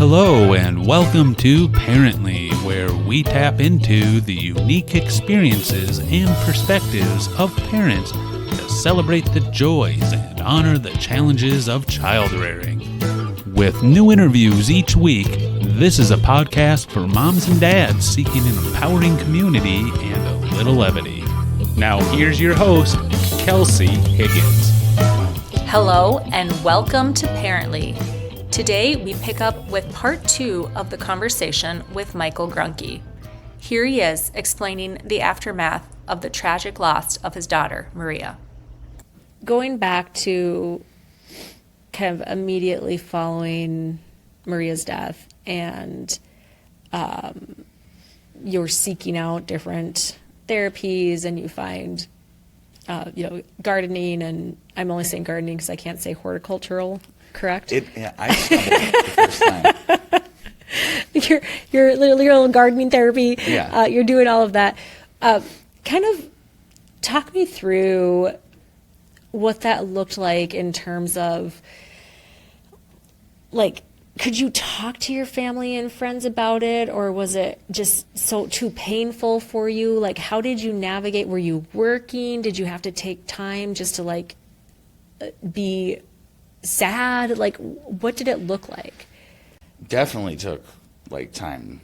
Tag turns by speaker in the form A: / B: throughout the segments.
A: Hello and welcome to Parently, where we tap into the unique experiences and perspectives of parents to celebrate the joys and honor the challenges of child rearing. With new interviews each week, this is a podcast for moms and dads seeking an empowering community and a little levity. Now here's your host, Kelsey Higgins.
B: Hello and welcome to Parently. Today, we pick up with part 2 of the conversation with Michael Grunke. Here he is explaining the aftermath of the tragic loss of his daughter, Maria. Going back to kind of immediately following Maria's death and you're seeking out different therapies and you find, gardening, and I'm only saying gardening because I can't say horticultural. Correct?
C: I stumbled the first time.
B: Your little gardening therapy.
C: Yeah.
B: You're doing all of that. Kind of talk me through what that looked like in terms of, like, could you talk to your family and friends about it, or was it just so too painful for you? Like, how did you navigate? Were you working? Did you have to take time just to, like, be sad? Like, what did it look like?
C: Definitely took time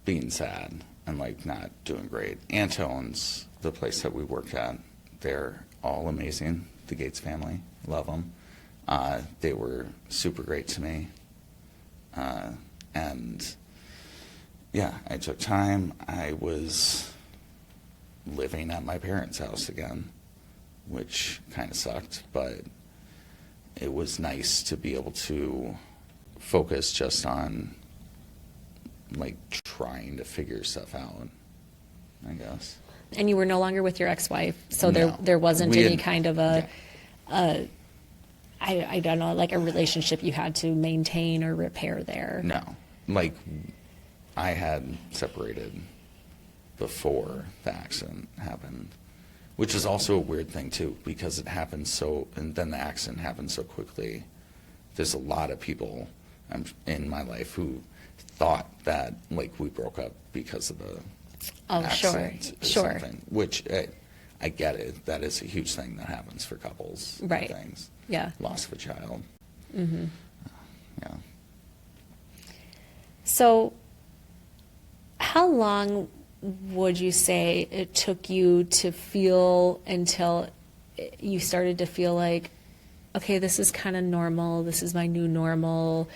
C: being sad and not doing great. Antone's the place that we work at. They're all amazing. The Gates family, love them. They were super great to me. And yeah, I took time. I was living at my parents' house again, which kind of sucked, but it was nice to be able to focus just on trying to figure stuff out, I guess.
B: And you were no longer with your ex-wife, so
C: No.
B: there wasn't any kind of
C: yeah.
B: I don't know, like a relationship you had to maintain or repair there.
C: No. I had separated before the accident happened, which is also a weird thing too, because it happened and then the accident happened so quickly. There's a lot of people in my life who thought that we broke up because of the accident or something, which I get it. That is a huge thing that happens for couples.
B: Right.
C: And things.
B: Yeah.
C: Loss of a child.
B: Mm-hmm.
C: Yeah.
B: So how long would you say it took you to feel until you started to feel like, okay, this is kind of normal, this is my new normal,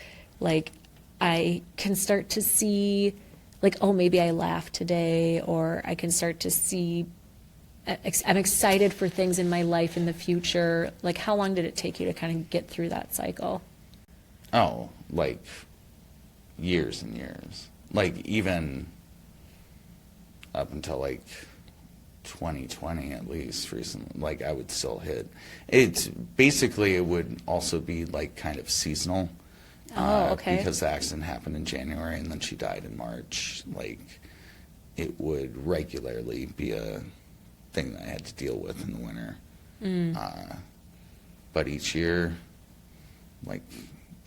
B: I can start to see, oh, maybe I laughed today, or I can start to see, I'm excited for things in my life in the future. How long did it take you to kind of get through that cycle?
C: Oh, years and years. Even up until 2020 at least recently, I would still hit. It's basically, it would also be kind of seasonal.
B: Oh, okay.
C: Because the accident happened in January and then she died in March. It would regularly be a thing that I had to deal with in the winter. But each year,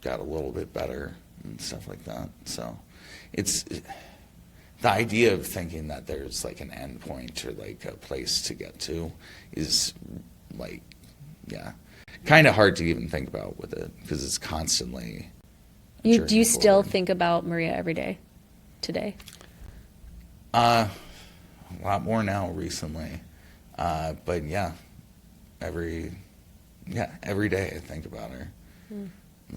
C: got a little bit better and stuff like that. So it's the idea of thinking that there's an end point or a place to get to is kind of hard to even think about with it, because it's constantly
B: do you still think about Maria every day today?
C: A lot more now recently, but every day I think about her.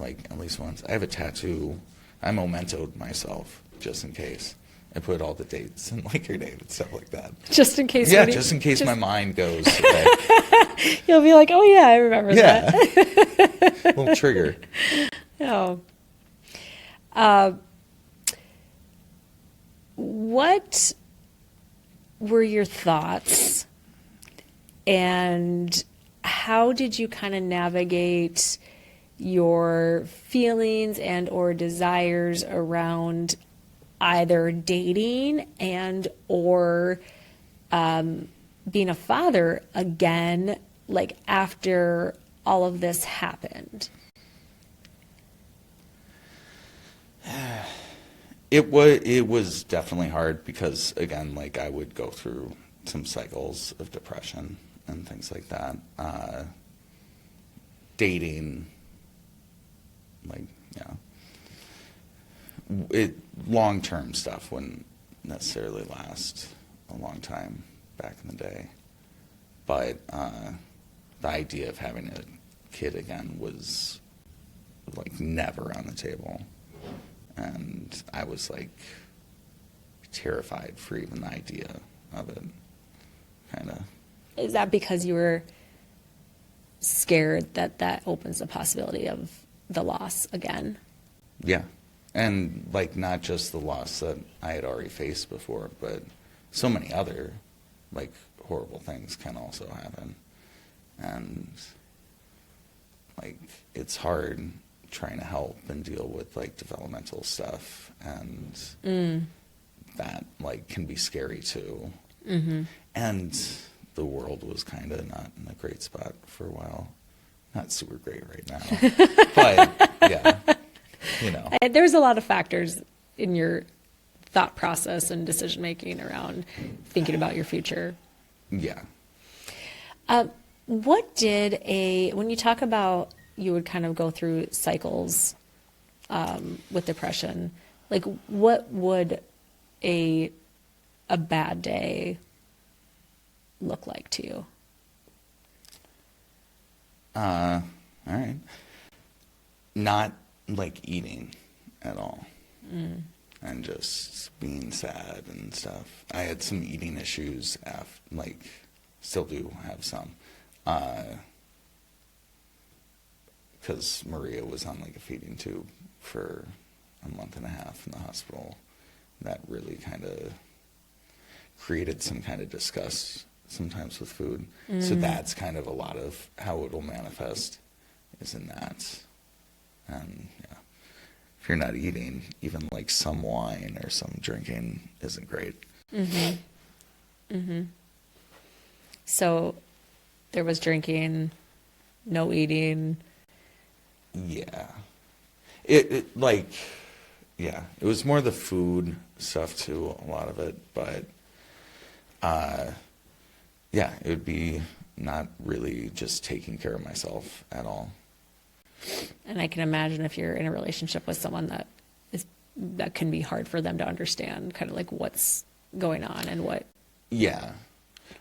C: At least once. I have a tattoo. I mementoed myself just in case. I put all the dates and her name and stuff like that.
B: Just in case.
C: Yeah, just in case my mind goes.
B: You'll be like, oh yeah, I remember that.
C: Little trigger.
B: Oh. What were your thoughts, and how did you kind of navigate your feelings and or desires around either dating and or being a father again, after all of this happened?
C: It was definitely hard because, again, like I would go through some cycles of depression and things like that. Dating, like, yeah, long-term stuff wouldn't necessarily last a long time back in the day. But the idea of having a kid again was like never on the table. And I was like terrified for even the idea of it, kind of.
B: Is that because you were scared that that opens the possibility of the loss again?
C: Yeah. And like not just the loss that I had already faced before, but so many other like horrible things can also happen. And like it's hard trying to help and deal with like developmental stuff, and that like can be scary too. And the world was kind of not in a great spot for a while. Not super great right now, but yeah, you know.
B: There's a lot of factors in your thought process and decision making around thinking about your future.
C: Yeah.
B: When you talk about you would kind of go through cycles with depression, like what would a bad day look like to you?
C: All right. Not like eating at all. And just being sad and stuff. I had some eating issues like still do have some. Because Maria was on like a feeding tube for a month and a half in the hospital. That really kind of created some kind of disgust sometimes with food. So that's kind of a lot of how it will manifest is in that. And yeah, if you're not eating, even like some wine or some drinking isn't great.
B: So there was drinking, no eating.
C: Yeah. It like, yeah, it was more the food stuff too, a lot of it, but yeah, it would be not really just taking care of myself at all.
B: And I can imagine if you're in a relationship with someone that can be hard for them to understand kind of like what's going on and what.
C: Yeah.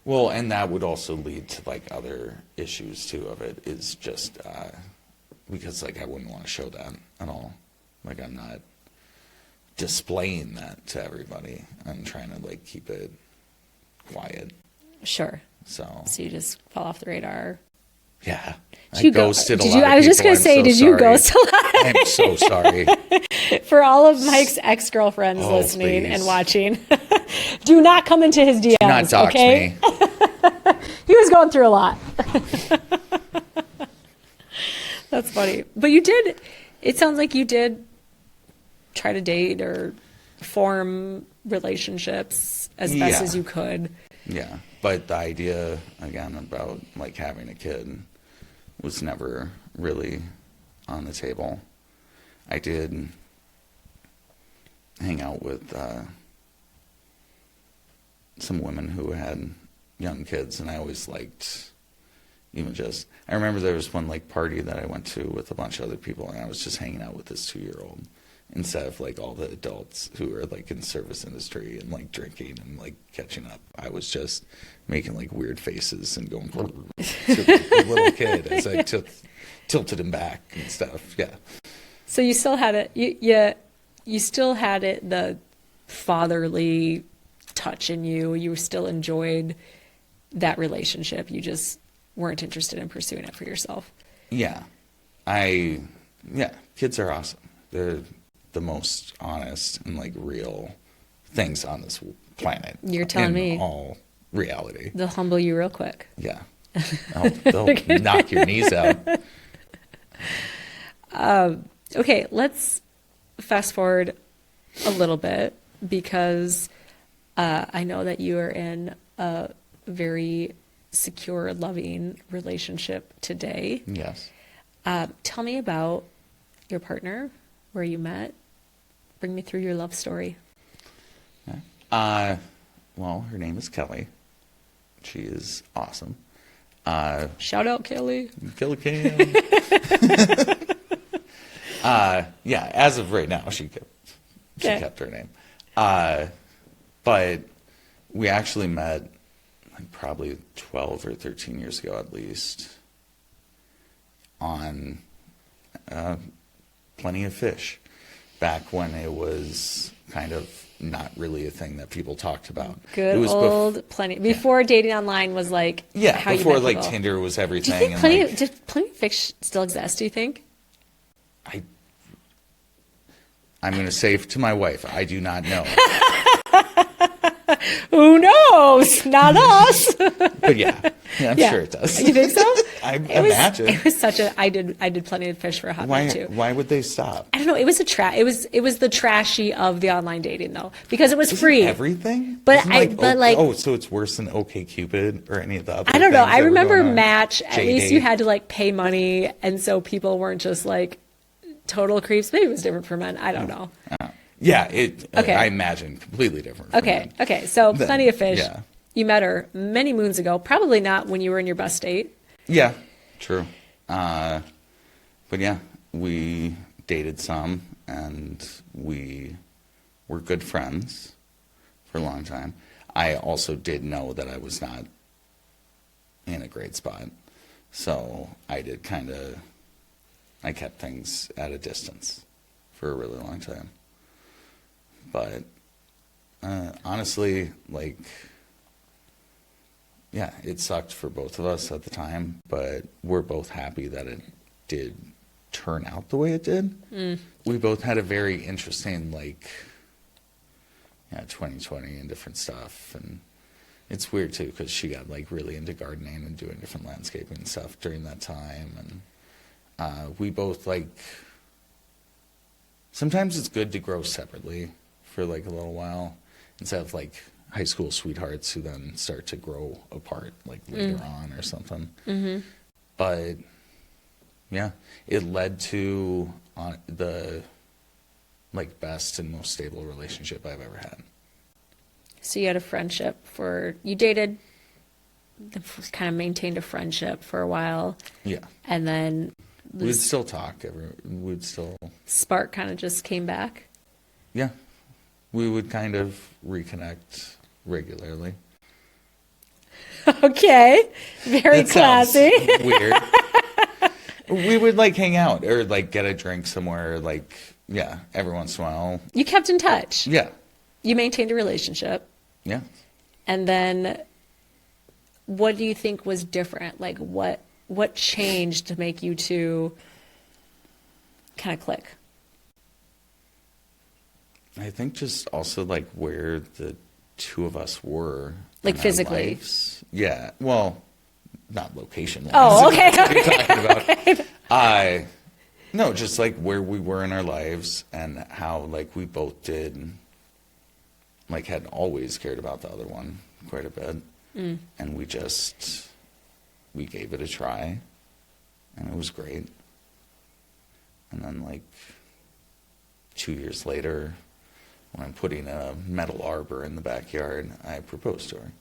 C: Well, and that would also lead to like other issues too of it is just because like I wouldn't want to show that at all. Like I'm not displaying that to everybody. I'm trying to like keep it quiet.
B: Sure.
C: So
B: you just fall off the radar.
C: Yeah.
B: Did you
C: ghosted
B: go,
C: a lot of
B: I was just
C: people.
B: going to say,
C: I'm so
B: did you
C: sorry.
B: ghost a lot?
C: I'm so sorry.
B: For all of Mike's ex-girlfriends
C: Oh,
B: listening
C: please.
B: and watching, do not come into his DMs,
C: Do not dox
B: okay?
C: me.
B: He was going through a lot. That's funny. But it sounds like you did try to date or form relationships as best
C: Yeah.
B: as you could.
C: Yeah. But the idea, again, about like having a kid was never really on the table. I did hang out with some women who had young kids, and I always liked I remember there was one like party that I went to with a bunch of other people, and I was just hanging out with this 2-year-old instead of like all the adults who are like in the service industry and like drinking and like catching up. I was just making like weird faces and going to the little kid as I tilted him back and stuff. Yeah.
B: So you still had it. You still had it. The fatherly touch in you. You still enjoyed that relationship. You just weren't interested in pursuing it for yourself.
C: Yeah. Kids are awesome. They're the most honest and like real things on this planet.
B: You're telling me.
C: All reality.
B: They'll humble you real quick.
C: Yeah. They'll knock your knees out.
B: Okay, let's fast forward a little bit because I know that you are in a very secure, loving relationship today.
C: Yes.
B: Tell me about your partner, where you met, Bring me through your love story.
C: Well, her name is Kelly. She is awesome.
B: Shout out, Kelly.
C: Kelly Cam. Yeah, as of right now, she kept her name. But we actually met like probably 12 or 13 years ago at least on Plenty of Fish, back when it was kind of not really a thing that people talked about.
B: Good
C: it was
B: old Plenty. Before dating online was like how
C: before
B: you met
C: like
B: people.
C: Tinder was
B: Do you
C: everything.
B: think
C: And
B: did Plenty of Fish still exist, do you think?
C: I'm going to say to my wife, I do not know.
B: Who knows? Not us.
C: But yeah, I'm sure it does.
B: You think so?
C: I imagine.
B: It was such a. I did Plenty of Fish for a hot minute too.
C: Why would they stop?
B: I don't know. It was it was the trashy of the online dating though, because it was
C: Isn't
B: free.
C: everything?
B: But
C: Isn't so it's worse than OkCupid or any of the other.
B: I don't know.
C: things
B: I
C: that were
B: remember
C: going on?
B: Match. At least
C: JD.
B: you had to like pay money, and so people weren't just like total creeps. Maybe it was different for men. I don't know.
C: Yeah,
B: Okay.
C: I imagine completely different. From
B: Okay.
C: that.
B: Okay. So
C: Then,
B: Plenty of Fish.
C: yeah.
B: You met her many moons ago. Probably not when you were in your best state.
C: Yeah, true. But yeah, we dated some, and we were good friends for a long time. I also did know that I was not in a great spot, so I kept things at a distance for a really long time. But honestly, like, yeah, it sucked for both of us at the time, but we're both happy that it did turn out the way it did. We both had a very interesting, 2020 and different stuff. And it's weird, too, because she got, really into gardening and doing different landscaping stuff during that time. And we both, sometimes it's good to grow separately for, a little while instead of, high school sweethearts who then start to grow apart later on or something. Mm-hmm. But yeah, it led to the best and most stable relationship I've ever had.
B: So you had a friendship you dated, kind of maintained a friendship for a while.
C: Yeah.
B: And then
C: We'd still talk.
B: spark kind of just came back.
C: Yeah. We would kind of reconnect regularly.
B: Okay. Very
C: That sounds
B: classy.
C: Weird. We would hang out or get a drink somewhere, every once in a while.
B: You kept in touch.
C: Yeah.
B: You maintained a relationship.
C: Yeah.
B: And then what do you think was different? What changed to make you two kind of click?
C: I think just also where the two of us were.
B: Like
C: in our
B: physically?
C: lives. Yeah. Well, not location-wise.
B: Oh, okay.
C: What are you talking about?
B: Okay.
C: No, just where we were in our lives and how we both did, had always cared about the other one quite a bit. And we gave it a try and it was great. And then 2 years later, when I'm putting a metal arbor in the backyard, I proposed to her.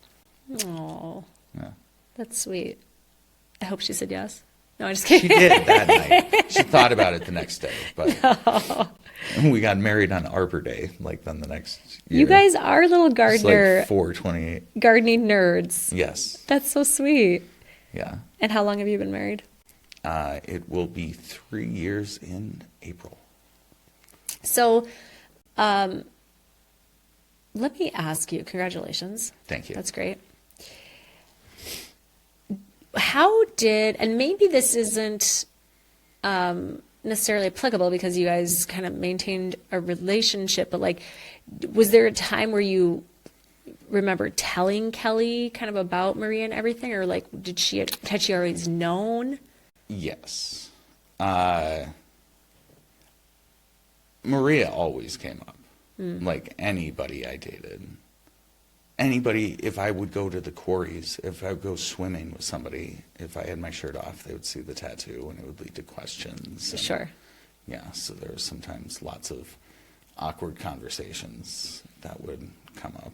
B: Oh,
C: Yeah.
B: that's sweet. I hope she said yes. No, I'm just
C: She
B: kidding.
C: did that night. She thought about it the next day, but we got married on Arbor Day, then the next year.
B: You guys are little
C: It's
B: gardener,
C: 4/28.
B: gardening nerds.
C: Yes.
B: That's so sweet.
C: Yeah.
B: And how long have you been married?
C: It will be 3 years in April.
B: So, let me ask you, congratulations.
C: Thank you.
B: That's great. And maybe this isn't necessarily applicable because you guys kind of maintained a relationship, but was there a time where you remember telling Kelly kind of about Maria and everything, or had she always known?
C: Yes. Maria always came up. Anybody I dated. Anybody, if I would go to the quarries, if I would go swimming with somebody, if I had my shirt off, they would see the tattoo and it would lead to questions.
B: Sure.
C: Yeah, so there was sometimes lots of awkward conversations that would come up.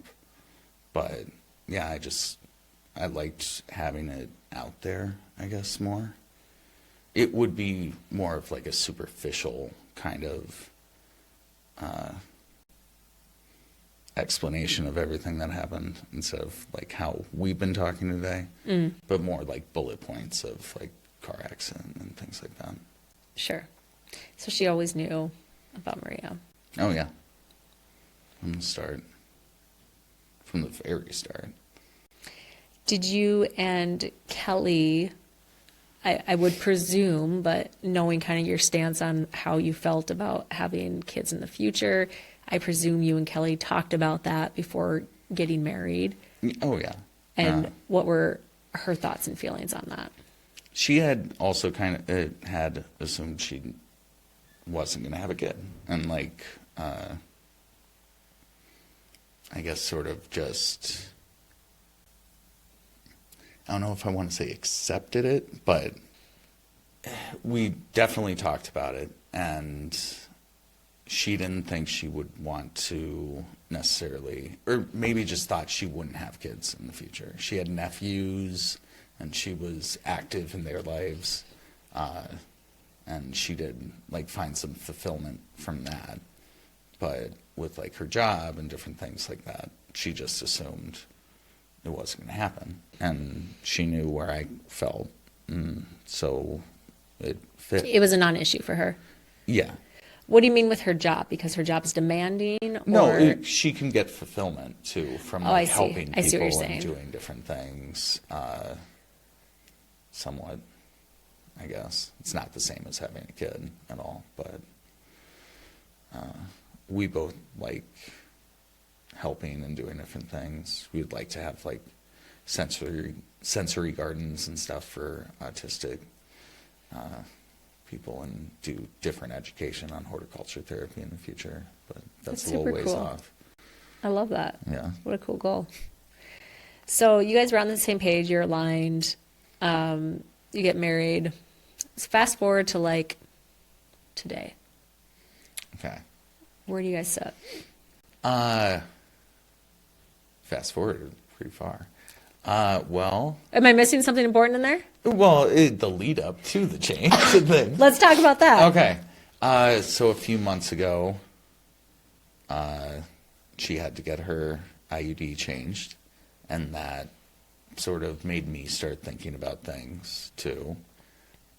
C: But yeah, I liked having it out there, I guess, more. It would be more of like a superficial kind of explanation of everything that happened instead of like how we've been talking today, but more like bullet points of like car accident and things like that.
B: Sure. So she always knew about Maria.
C: Oh, yeah. From the start. From the very start.
B: Did you and Kelly, I would presume, but knowing kind of your stance on how you felt about having kids in the future, I presume you and Kelly talked about that before getting married.
C: Oh, yeah.
B: And what were her thoughts and feelings on that?
C: She had also kind of had assumed she wasn't going to have a kid. And like, I guess sort of just, I don't know if I want to say accepted it, but we definitely talked about it. And she didn't think she would want to necessarily, or maybe just thought she wouldn't have kids in the future. She had nephews, and she was active in their lives, and she did like find some fulfillment from that. But with like her job and different things like that, she just assumed it wasn't going to happen, and she knew where I felt, so it fit.
B: It was a non-issue for her.
C: Yeah.
B: What do you mean with her job? Because her job is demanding?
C: No, she can get fulfillment too from like helping
B: I see what you're
C: people
B: saying.
C: and doing different things. Somewhat, I guess. It's not the same as having a kid at all, but we both like helping and doing different things. We'd like to have like sensory gardens and stuff for autistic people and do different education on horticulture therapy in the future, but that's a little ways
B: cool.
C: off.
B: I love that.
C: Yeah.
B: What a cool goal. So you guys were on the same page, you're aligned, you get married. Let's fast forward to like today.
C: Okay.
B: Where do you guys sit?
C: Fast forward pretty far. Well,
B: Am I missing something important in there?
C: the lead up to the change of things.
B: Let's talk about that.
C: Okay. So a few months ago, she had to get her IUD changed, and that sort of made me start thinking about things too.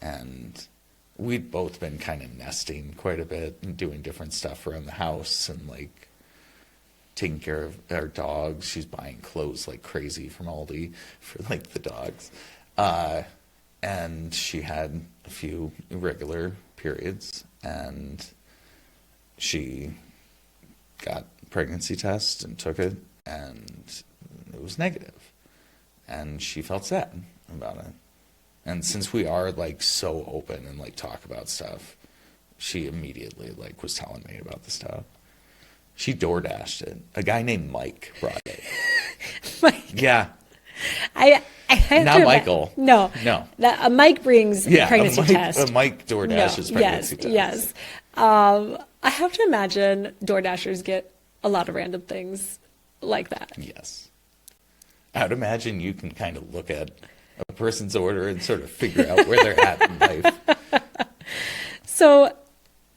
C: And we'd both been kind of nesting quite a bit and doing different stuff around the house and like taking care of our dogs. She's buying clothes like crazy from Aldi for like the dogs. And she had a few irregular periods, and she got a pregnancy test and took it, and it was negative. And she felt sad about it. And since we are like so open and like talk about stuff, she immediately like was telling me about the stuff. She DoorDashed it. A guy named Mike brought it.
B: Mike.
C: Yeah.
B: I have
C: Not
B: to
C: Michael.
B: No.
C: No.
B: Mike brings pregnancy test.
C: A Mike DoorDashes pregnancy test.
B: Yes. I have to imagine DoorDashers get a lot of random things like that.
C: Yes. I would imagine you can kind of look at a person's order and sort of figure out where they're at in life.
B: So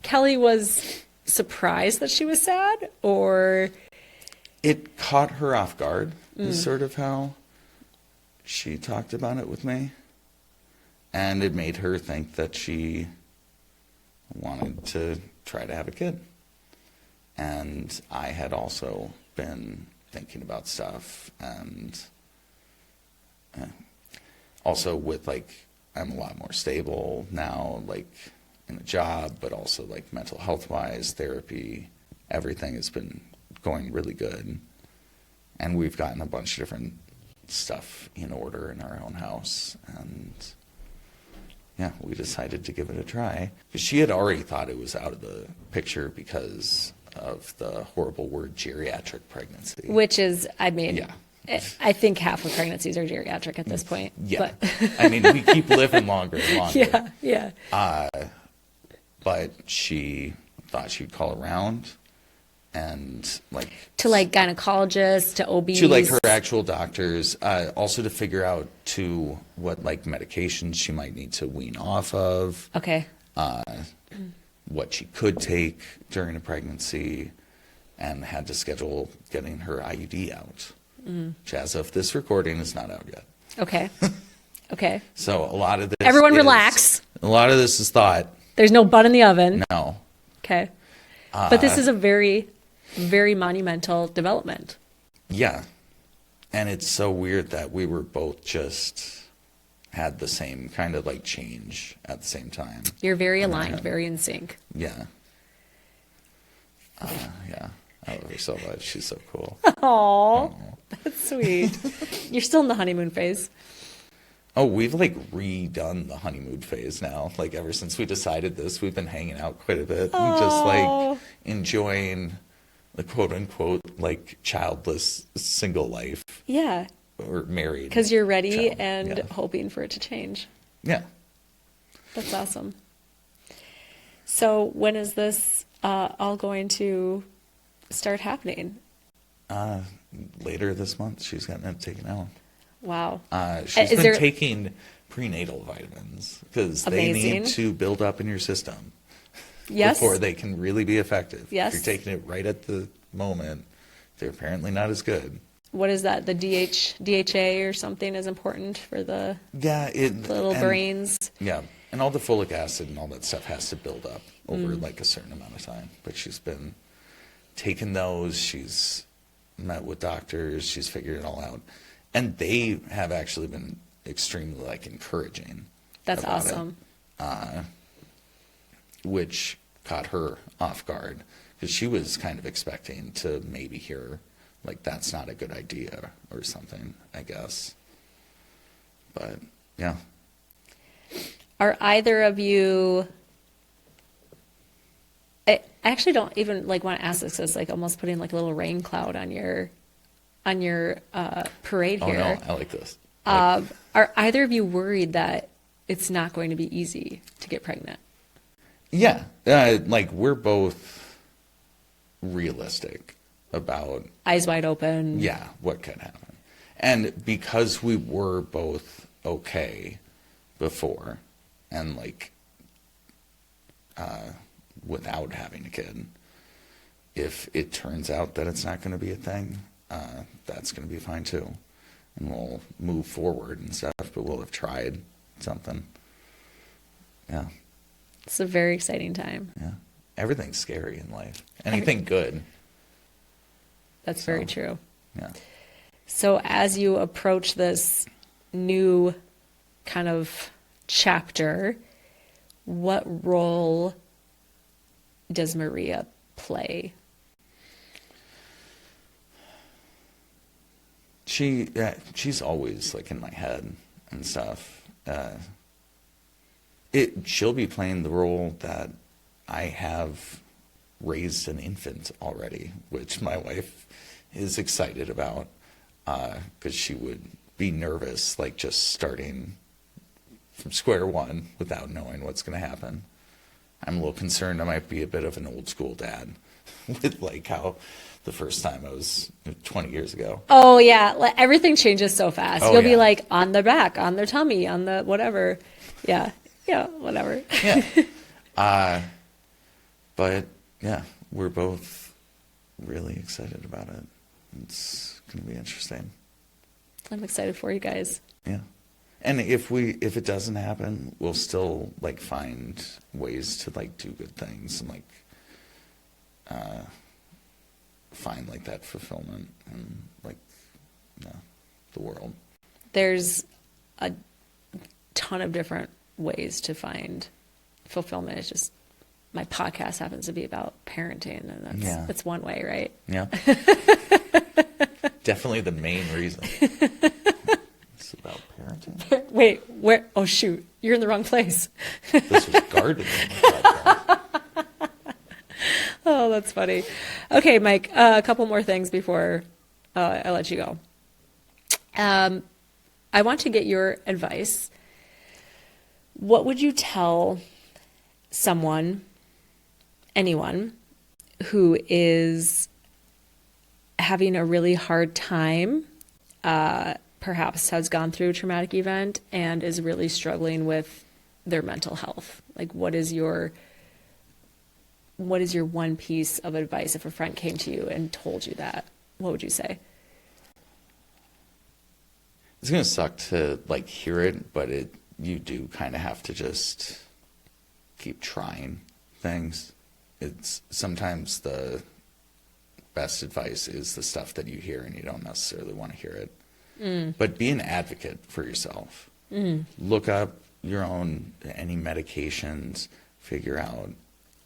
B: Kelly was surprised that she was sad, or?
C: It caught her off guard, is sort of how she talked about it with me. And it made her think that she wanted to try to have a kid. And I had also been thinking about stuff, and also with like, I'm a lot more stable now, like in a job, but also like mental health wise, therapy, everything has been going really good. And we've gotten a bunch of different stuff in order in our own house, and yeah, we decided to give it a try. Because she had already thought it was out of the picture because of the horrible word geriatric pregnancy.
B: Which is, I mean,
C: Yeah.
B: I think half of pregnancies are geriatric at this point.
C: Yeah.
B: But
C: I mean, we keep living longer and longer.
B: yeah.
C: But she thought she'd call around, and like
B: To like gynecologists, to OBs.
C: to like her actual doctors, also to figure out to what like medications she might need to wean off of,
B: Okay.
C: what she could take during a pregnancy, and had to schedule getting her IUD out, which as of this recording is not out yet.
B: Okay. Okay.
C: So a lot of this
B: Everyone
C: is-
B: relax.
C: A lot of this is thought.
B: There's no bun in the oven.
C: No.
B: Okay. But this is a very, very monumental development.
C: Yeah. And it's so weird that we were both just had the same kind of like change at the same time.
B: You're very aligned, very in sync.
C: Yeah. Yeah. I love her so much. She's so cool.
B: Aw, that's sweet. You're still in the honeymoon phase.
C: Oh, we've like redone the honeymoon phase now. Like ever since we decided this, we've been hanging out quite a bit and just like enjoying the quote unquote like childless single life
B: Yeah,
C: or married.
B: because you're ready
C: child.
B: and
C: Yeah.
B: hoping for it to change.
C: Yeah.
B: That's awesome. So when is this all going to start happening?
C: Later this month, she's gotten it taken out.
B: Wow.
C: She's
B: Is
C: been
B: there-
C: taking prenatal vitamins because they
B: Amazing.
C: need to build up in your system
B: Yes.
C: before they can really be effective.
B: Yes.
C: If you're taking it right at the moment, they're apparently not as good.
B: What is that? The DHA or something is important for the
C: Yeah,
B: little brains.
C: Yeah, and all the folic acid and all that stuff has to build up over like a certain amount of time. But she's been taking those. She's met with doctors. She's figured it all out, and they have actually been extremely like encouraging.
B: That's
C: about it,
B: awesome.
C: which caught her off guard because she was kind of expecting to maybe hear like that's not a good idea or something, I guess. But yeah.
B: Are either of you? I actually don't even like want to ask this. It's like almost putting like a little rain cloud on your parade
C: Oh
B: here.
C: no, I like this.
B: Are either of you worried that it's not going to be easy to get pregnant?
C: Yeah, like we're both realistic about
B: Eyes wide open.
C: what could happen, and because we were both okay before, and like without having a kid, if it turns out that it's not going to be a thing, that's going to be fine too, and we'll move forward and stuff. But we'll have tried something. Yeah.
B: It's a very exciting time.
C: Yeah. Everything's scary in life. Anything good.
B: That's very true.
C: Yeah.
B: So as you approach this new kind of chapter, what role does Maria play?
C: She's always like in my head and stuff. She'll be playing the role that I have raised an infant already, which my wife is excited about, because she would be nervous, like just starting from square one without knowing what's going to happen. I'm a little concerned I might be a bit of an old school dad with like how the first time I was 20 years ago.
B: Oh yeah, like, everything changes so fast.
C: Oh,
B: You'll be
C: yeah.
B: like on the back, on the tummy, on the whatever. Yeah, whatever.
C: Yeah. But yeah, we're both really excited about it. It's going to be interesting.
B: I'm excited for you guys.
C: Yeah. And if it doesn't happen, we'll still like find ways to like do good things and like find like that fulfillment and like the world.
B: There's a ton of different ways to find fulfillment. It's just my podcast happens to be about parenting, and that's one way, right?
C: Yeah. Definitely the main reason. It's about parenting.
B: Wait, where? Oh shoot, you're in the wrong place.
C: This was gardening.
B: Oh, that's funny. Okay, Mike, a couple more things before I let you go. I want to get your advice. What would you tell someone, anyone, who is having a really hard time, perhaps has gone through a traumatic event and is really struggling with their mental health? Like, what is your one piece of advice if a friend came to you and told you that? What would you say?
C: It's going to suck to like hear it, but you do kind of have to just keep trying things. It's sometimes the best advice is the stuff that you hear and you don't necessarily want to hear it. But be an advocate for yourself. Look up your own, any medications, figure out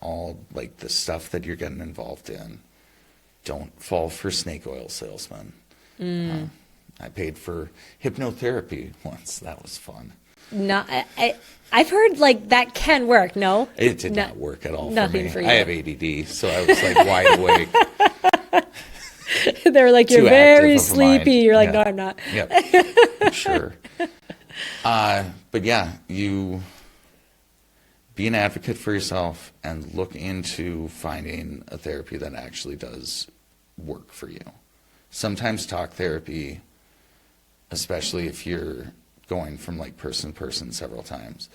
C: all like the stuff that you're getting involved in. Don't fall for snake oil salesmen. I paid for hypnotherapy once. That was fun.
B: No, I've heard like that can work. No,
C: it did not work at all for
B: nothing
C: me.
B: for you.
C: I have ADD, so I was like wide awake.
B: They were like, you're
C: Too
B: very
C: active of a mind.
B: sleepy. You're like,
C: Yeah.
B: no, I'm not.
C: Yep, sure. But yeah, you be an advocate for yourself and look into finding a therapy that actually does work for you. Sometimes talk therapy, especially if you're going from like person to person several times,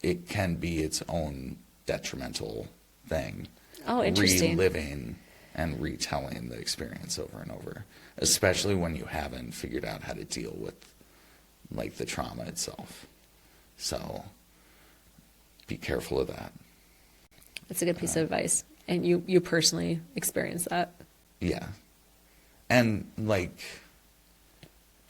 C: it can be its own detrimental thing.
B: Oh, interesting.
C: Reliving and retelling the experience over and over, especially when you haven't figured out how to deal with like the trauma itself. So be careful of that.
B: That's a good piece of advice. And you personally experienced that.
C: Yeah. And like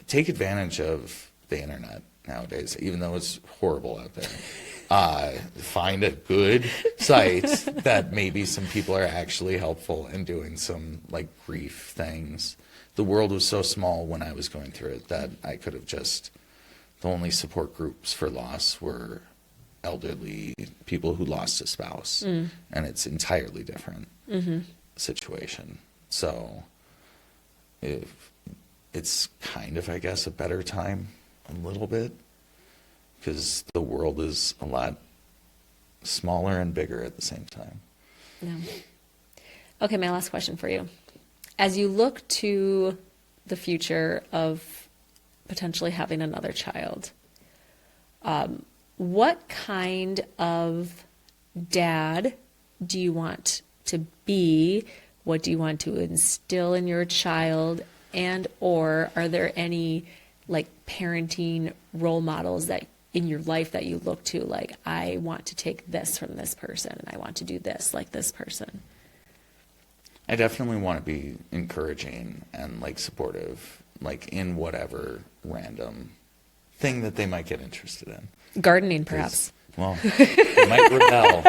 C: take advantage of the internet nowadays, even though it's horrible out there. Find a good site that maybe some people are actually helpful and doing some like grief things. The world was so small when I was going through it that I could have just, the only support groups for loss were elderly people who lost a spouse. And it's entirely different situation. So if it's kind of, I guess, a better time a little bit, because the world is a lot smaller and bigger at the same time.
B: Yeah. Okay, my last question for you. As you look to the future of potentially having another child, what kind of dad do you want to be? What do you want to instill in your child? And or are there any like parenting role models that in your life that you look to, like, I want to take this from this person and I want to do this like this person?
C: I definitely want to be encouraging and like supportive, like in whatever random thing that they might get interested in.
B: Gardening, perhaps.
C: Well, they might rebel.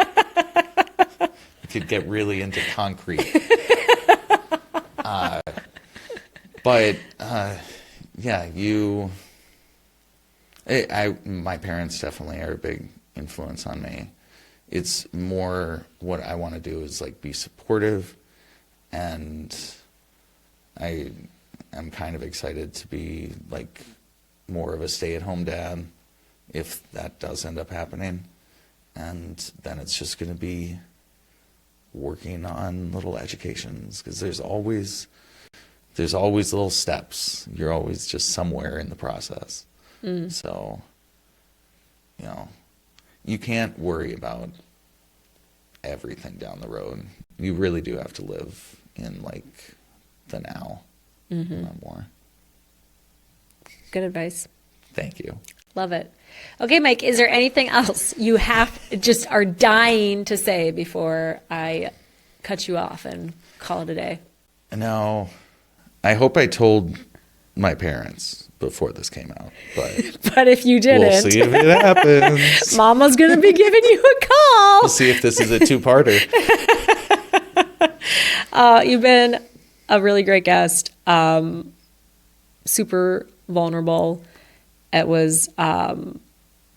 C: You could get really into concrete. Yeah, my parents definitely are a big influence on me. It's more what I want to do is like be supportive, and I'm kind of excited to be like more of a stay-at-home dad if that does end up happening. And then it's just going to be working on little educations, because there's always little steps. You're always just somewhere in the process. So, you can't worry about everything down the road. You really do have to live in like the now. Not more.
B: Good advice.
C: Thank you.
B: Love it. Okay, Mike, is there anything else you are dying to say before I cut you off and call it a day?
C: No, I hope I told my parents before this came out,
B: but if you didn't,
C: we'll see if it happens.
B: Mama's going to be giving you a call.
C: We'll see if this is a two-parter.
B: You've been a really great guest. Super vulnerable. It was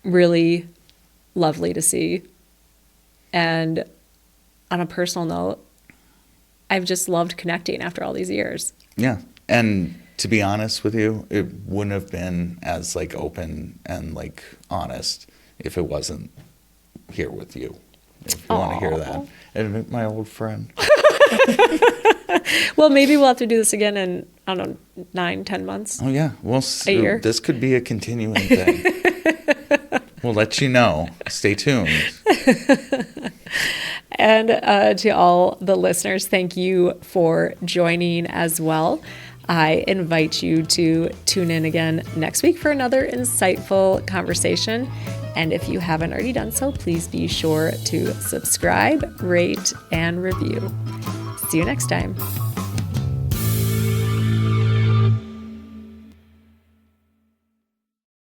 B: really lovely to see. And on a personal note, I've just loved connecting after all these years.
C: Yeah. And to be honest with you, it wouldn't have been as like open and like honest if it wasn't here with you. If you want to hear that. And my old friend.
B: Well, maybe we'll have to do this again in, I don't know, 9-10 months.
C: Oh yeah, well,
B: A year?
C: this could be a continuing thing. We'll let you know. Stay tuned.
B: And to all the listeners, thank you for joining as well. I invite you to tune in again next week for another insightful conversation. And if you haven't already done so, please be sure to subscribe, rate, and review. See you next time.